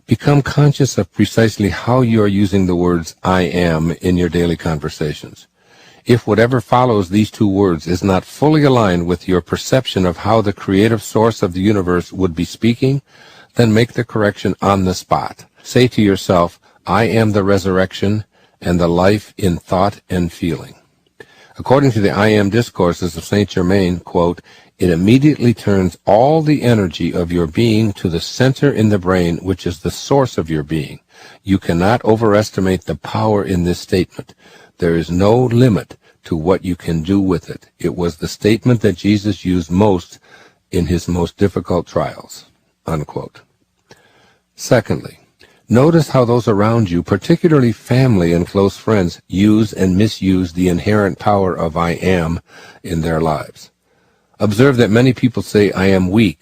Become conscious of precisely how you are using the words I am in your daily conversations. If whatever follows these two words is not fully aligned with your perception of how the creative source of the universe would be speaking, then make the correction on the spot. Say to yourself, I am the resurrection and the life in thought and feeling. According to the I Am Discourses of Saint Germain, quote, it immediately turns all the energy of your being to the center in the brain, which is the source of your being. You cannot overestimate the power in this statement. There is no limit to what you can do with it. It was the statement that Jesus used most in his most difficult trials, unquote. Secondly, notice how those around you, particularly family and close friends, use and misuse the inherent power of I am in their lives. Observe that many people say, I am weak,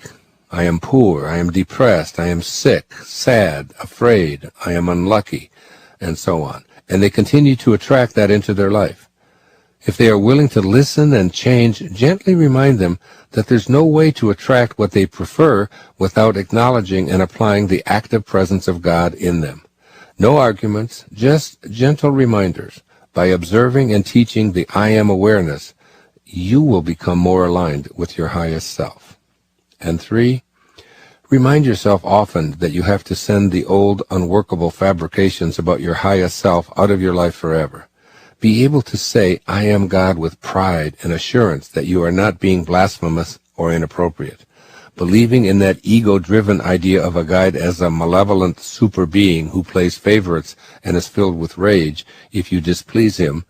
I am poor, I am depressed, I am sick, sad, afraid, I am unlucky, and so on. And they continue to attract that into their life. If they are willing to listen and change, gently remind them that there's no way to attract what they prefer without acknowledging and applying the active presence of God in them. No arguments, just gentle reminders. By observing and teaching the I am awareness, you will become more aligned with your highest self. And 3, remind yourself often that you have to send the old, unworkable fabrications about your highest self out of your life forever. Be able to say, I am God with pride and assurance that you are not being blasphemous or inappropriate. Believing in that ego-driven idea of a guide as a malevolent super being who plays favorites and is filled with rage if you displease him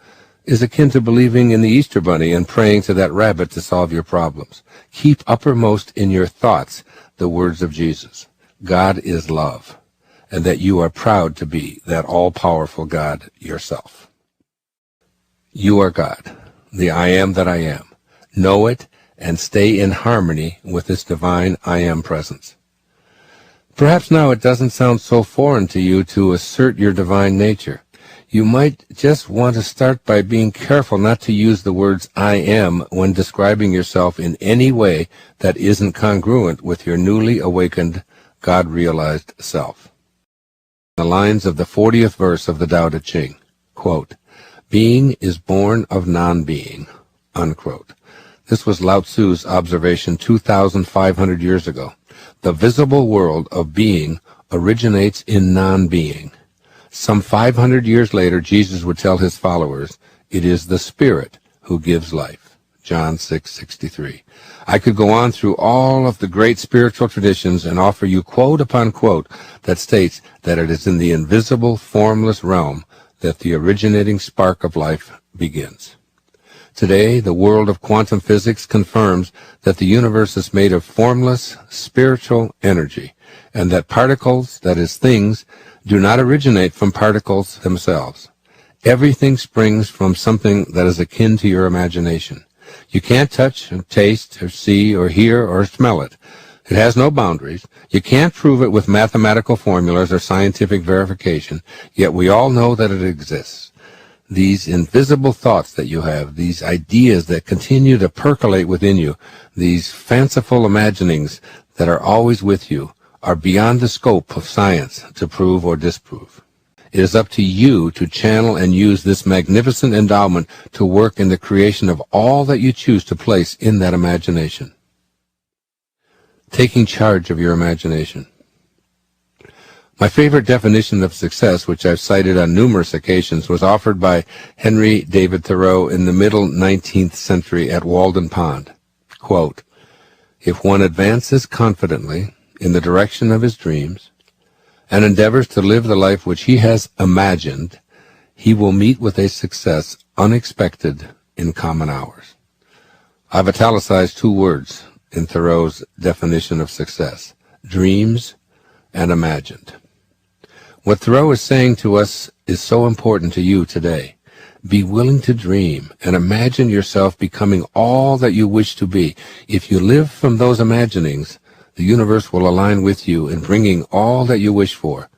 is akin to believing in the Easter Bunny and praying to that rabbit to solve your problems. Keep uppermost in your thoughts the words of Jesus. God is love, and that you are proud to be that all-powerful God yourself. You are God, the I am that I am. Know it and stay in harmony with this divine I am presence. Perhaps now it doesn't sound so foreign to you to assert your divine nature. You might just want to start by being careful not to use the words I am when describing yourself in any way that isn't congruent with your newly awakened, God-realized self. The lines of the 40th verse of the Tao Te Ching, quote, being is born of non-being, unquote. This was Lao Tzu's observation 2,500 years ago. The visible world of being originates in non-being. Some 500 years later, Jesus would tell his followers, it is the Spirit who gives life. John 6:63. I could go on through all of the great spiritual traditions and offer you quote upon quote that states that it is in the invisible, formless realm that the originating spark of life begins. Today, the world of quantum physics confirms that the universe is made of formless, spiritual energy, and that particles, that is, things, do not originate from particles themselves. Everything springs from something that is akin to your imagination. You can't touch, or taste, or see, or hear, or smell it. It has no boundaries. You can't prove it with mathematical formulas or scientific verification, yet we all know that it exists. These invisible thoughts that you have, these ideas that continue to percolate within you, these fanciful imaginings that are always with you, are beyond the scope of science to prove or disprove. It is up to you to channel and use this magnificent endowment to work in the creation of all that you choose to place in that imagination. Taking charge of your imagination. My favorite definition of success, which I've cited on numerous occasions, was offered by Henry David Thoreau in the middle 19th century at Walden Pond. Quote, if one advances confidently in the direction of his dreams and endeavors to live the life which he has imagined, he will meet with a success unexpected in common hours. I've italicized 2 words in Thoreau's definition of success, dreams and imagined. What Thoreau is saying to us is so important to you today. Be willing to dream and imagine yourself becoming all that you wish to be. If you live from those imaginings, the universe will align with you in bringing all that you wish for,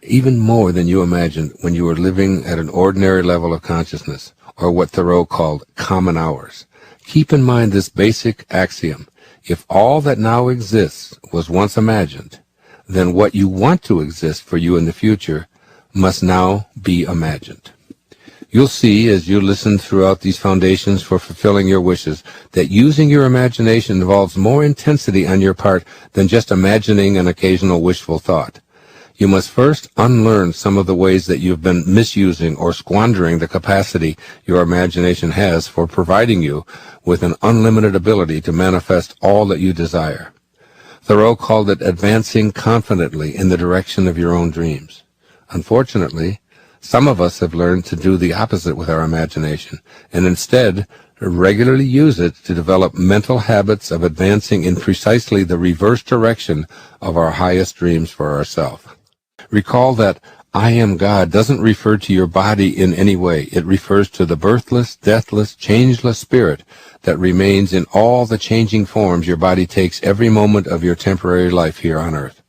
even more than you imagined when you were living at an ordinary level of consciousness, or what Thoreau called common hours. Keep in mind this basic axiom. If all that now exists was once imagined, then what you want to exist for you in the future must now be imagined. You'll see as you listen throughout these foundations for fulfilling your wishes that using your imagination involves more intensity on your part than just imagining an occasional wishful thought. You must first unlearn some of the ways that you've been misusing or squandering the capacity your imagination has for providing you with an unlimited ability to manifest all that you desire. Thoreau called it advancing confidently in the direction of your own dreams. Unfortunately, some of us have learned to do the opposite with our imagination, and instead regularly use it to develop mental habits of advancing in precisely the reverse direction of our highest dreams for ourselves. Recall that I am God doesn't refer to your body in any way. It refers to the birthless, deathless, changeless spirit that remains in all the changing forms your body takes every moment of your temporary life here on earth.